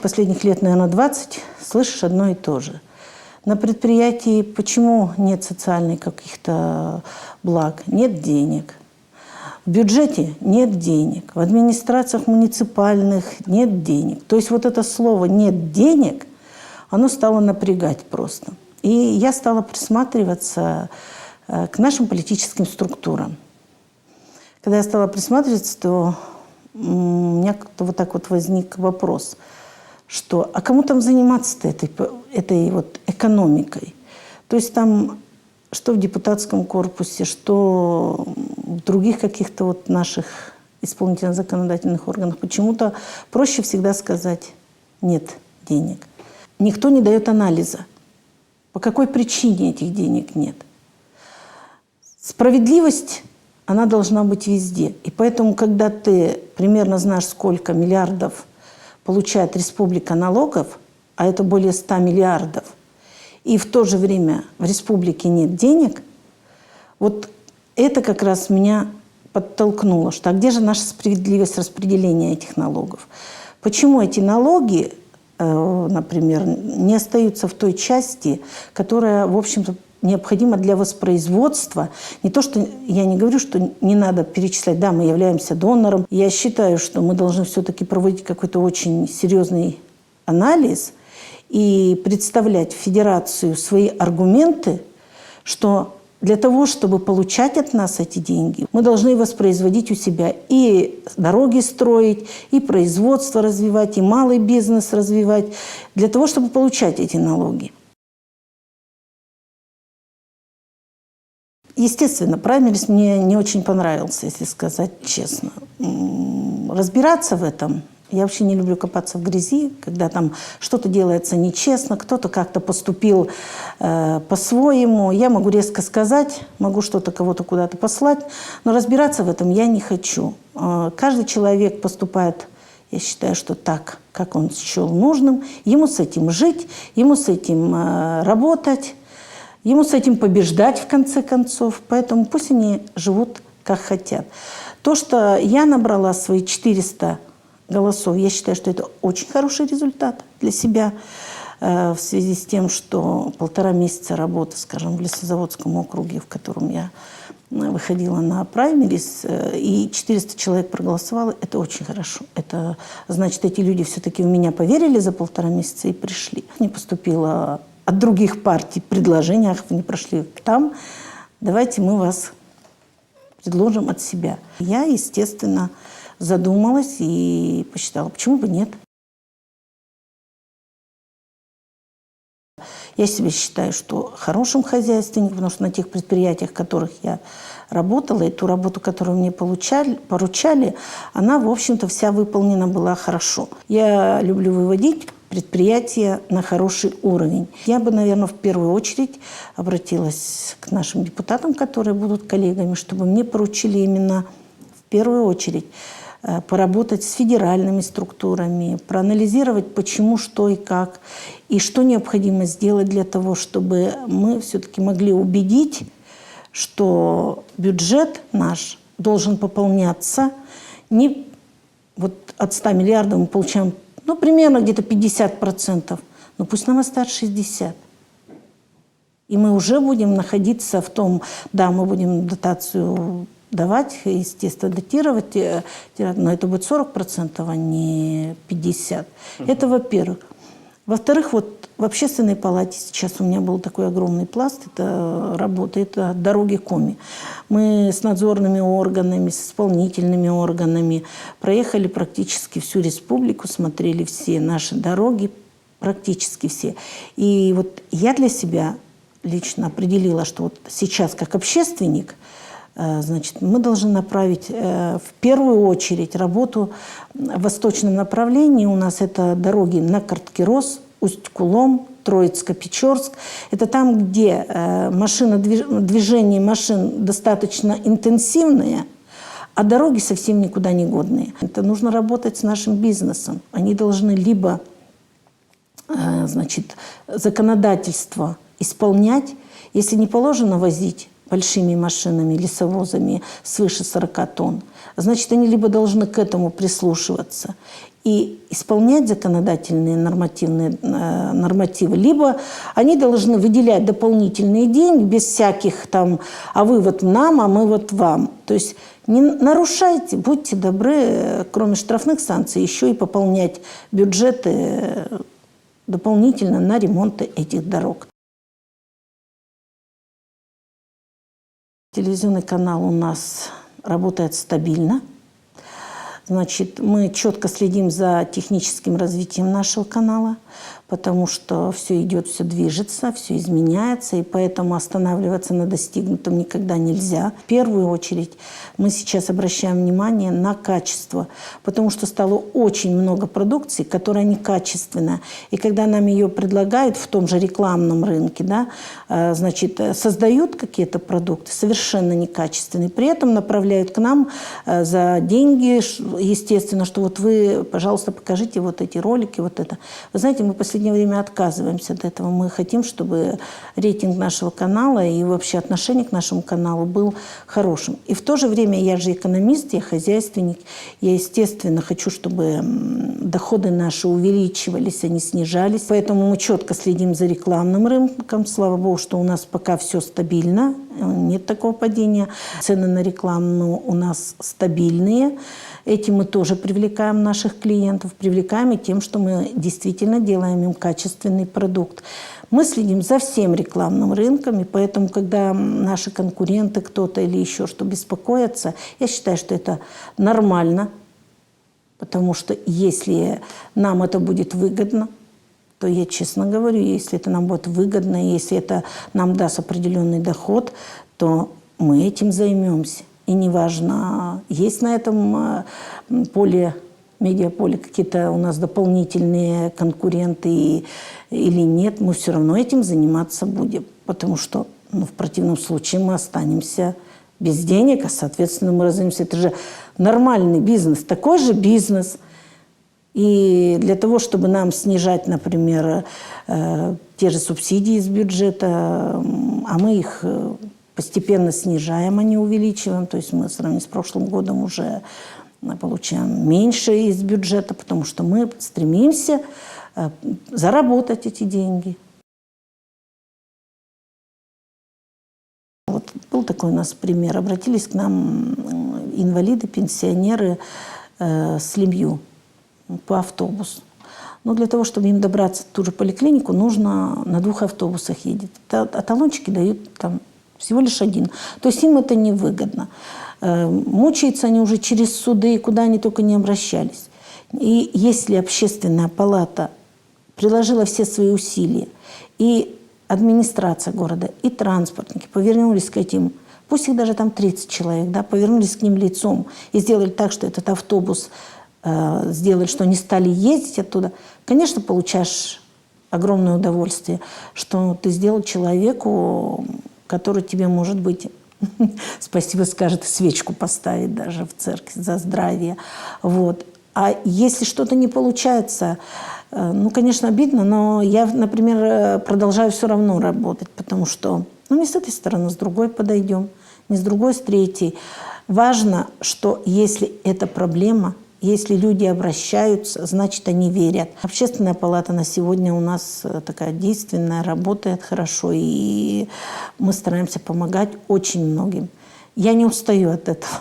Последних лет, наверное, 20 слышишь одно и то же. На предприятии почему нет социальных каких-то благ? Нет денег. В бюджете нет денег. В администрациях муниципальных нет денег. То есть вот это слово «нет денег», оно стало напрягать просто. И я стала присматриваться к нашим политическим структурам. Когда я стала присматриваться, то у меня как-то вот так вот возник вопрос, что а кому там заниматься-то этой вот экономикой? То есть там, что в депутатском корпусе, что в других каких-то вот наших исполнительно-законодательных органах, почему-то проще всегда сказать «нет денег». Никто не дает анализа, по какой причине этих денег нет. Справедливость, она должна быть везде. И поэтому, когда ты примерно знаешь, сколько миллиардов получает республика налогов, а это более 100 миллиардов, и в то же время в республике нет денег, вот это как раз меня подтолкнуло, что а где же наша справедливость распределения этих налогов? Почему эти налоги, например, не остаются в той части, которая, в общем-то, необходима для воспроизводства? Не то, что я не говорю, что не надо перечислять, да, мы являемся донором. Я считаю, что мы должны все-таки проводить какой-то очень серьезный анализ и представлять в федерацию свои аргументы, что для того, чтобы получать от нас эти деньги, мы должны воспроизводить у себя и дороги строить, и производство развивать, и малый бизнес развивать, для того, чтобы получать эти налоги. Естественно, праймерис мне не очень понравился, если сказать честно. Разбираться в этом, я вообще не люблю копаться в грязи, когда там что-то делается нечестно, кто-то как-то поступил по-своему. Я могу резко сказать, могу что-то кого-то куда-то послать, но разбираться в этом я не хочу. Каждый человек поступает, я считаю, что так, как он счел нужным. Ему с этим жить, ему с этим работать, ему с этим побеждать в конце концов. Поэтому пусть они живут как хотят. То, что я набрала свои 400 голосов, я считаю, что это очень хороший результат для себя в связи с тем, что 1,5 месяца работы, скажем, в Лесозаводском округе, в котором я выходила на праймерис, и 400 человек проголосовало, это очень хорошо. Это значит, эти люди все-таки в меня поверили за 1,5 месяца и пришли. Не поступило от других партий предложение, ах, вы не прошли там, давайте мы вас предложим от себя. Я, естественно, задумалась и посчитала, почему бы нет. Я себя считаю, что хорошим хозяйственником, потому что на тех предприятиях, в которых я работала, и ту работу, которую мне поручали, она, в общем-то, вся выполнена была хорошо. Я люблю выводить предприятия на хороший уровень. Я бы, наверное, в первую очередь обратилась к нашим депутатам, которые будут коллегами, чтобы мне поручили именно в первую очередь поработать с федеральными структурами, проанализировать, почему, что и как, и что необходимо сделать для того, чтобы мы все-таки могли убедить, что бюджет наш должен пополняться не вот от 100 миллиардов мы получаем, ну, примерно где-то 50%, но пусть нам оставят 60%. И мы уже будем находиться в том, да, мы будем дотацию давать, естественно, датировать, но это будет 40%, а не 50%. Это во-первых. Во-вторых, вот в общественной палате сейчас у меня был такой огромный пласт, это работа, это дороги Коми. Мы с надзорными органами, с исполнительными органами проехали практически всю республику, смотрели все наши дороги, практически все. И вот я для себя лично определила, что вот сейчас как общественник, значит, мы должны направить в первую очередь работу в восточном направлении. У нас это дороги на Карткирос, Усть-Кулом, Троицко-Печорск. Это там, где движение машин достаточно интенсивное, а дороги совсем никуда не годные. Это нужно работать с нашим бизнесом. Они должны либо, значит, законодательство исполнять, если не положено возить большими машинами, лесовозами свыше 40 тонн, значит, они либо должны к этому прислушиваться и исполнять законодательные нормативы, либо они должны выделять дополнительные деньги без всяких там «а вы вот нам, а мы вот вам». То есть не нарушайте, будьте добры, кроме штрафных санкций, еще и пополнять бюджеты дополнительно на ремонт этих дорог. Телевизионный канал у нас работает стабильно. Значит, мы четко следим за техническим развитием нашего канала, потому что все идет, все движется, все изменяется, и поэтому останавливаться на достигнутом никогда нельзя. В первую очередь мы сейчас обращаем внимание на качество, потому что стало очень много продукции, которая некачественная. И когда нам ее предлагают в том же рекламном рынке, да, значит, создают какие-то продукты совершенно некачественные, при этом направляют к нам за деньги, естественно, что вот вы, пожалуйста, покажите вот эти ролики, вот это. Вы знаете, мы в последнее время отказываемся от этого. Мы хотим, чтобы рейтинг нашего канала и вообще отношение к нашему каналу был хорошим. И в то же время я же экономист, я хозяйственник. Я, естественно, хочу, чтобы доходы наши увеличивались, а не снижались. Поэтому мы четко следим за рекламным рынком. Слава богу, что у нас пока все стабильно, нет такого падения. Цены на рекламу у нас стабильные. Этим мы тоже привлекаем наших клиентов, привлекаем и тем, что мы действительно делаем им качественный продукт. Мы следим за всем рекламным рынком, и поэтому, когда наши конкуренты, кто-то или еще что беспокоятся, я считаю, что это нормально, потому что если нам это будет выгодно, то я честно говорю, если это нам будет выгодно, если это нам даст определенный доход, то мы этим займемся. И неважно, есть на этом поле, медиаполе какие-то у нас дополнительные конкуренты или нет, мы все равно этим заниматься будем. Потому что в противном случае мы останемся без денег, а, соответственно, мы разойдемся. Это же нормальный бизнес, такой же бизнес. И для того, чтобы нам снижать, например, те же субсидии из бюджета, а мы их постепенно снижаем, а не увеличиваем. То есть мы в сравнении с прошлым годом уже получаем меньше из бюджета, потому что мы стремимся заработать эти деньги. Вот был такой у нас пример. Обратились к нам инвалиды, пенсионеры с Лимью по автобусу. Но для того, чтобы им добраться в ту же поликлинику, нужно на 2 автобусах ездить. А талончики дают там всего лишь 1. То есть им это невыгодно. Мучаются они уже через суды, куда они только не обращались. И если общественная палата приложила все свои усилия, и администрация города, и транспортники повернулись к этим, пусть их даже там 30 человек, да, повернулись к ним лицом и сделали так, что этот автобус сделали, что они стали ездить оттуда, конечно, получаешь огромное удовольствие, что ты сделал человеку, который тебе, может быть, спасибо скажет, свечку поставить даже в церкви за здравие. Вот. А если что-то не получается, ну, конечно, обидно, но я, например, продолжаю все равно работать, потому что, ну, не с этой стороны, с другой подойдем, не с другой, с третьей. Важно, что если это проблема, если люди обращаются, значит, они верят. Общественная палата на сегодня у нас такая действенная, работает хорошо, и мы стараемся помогать очень многим. Я не устаю от этого.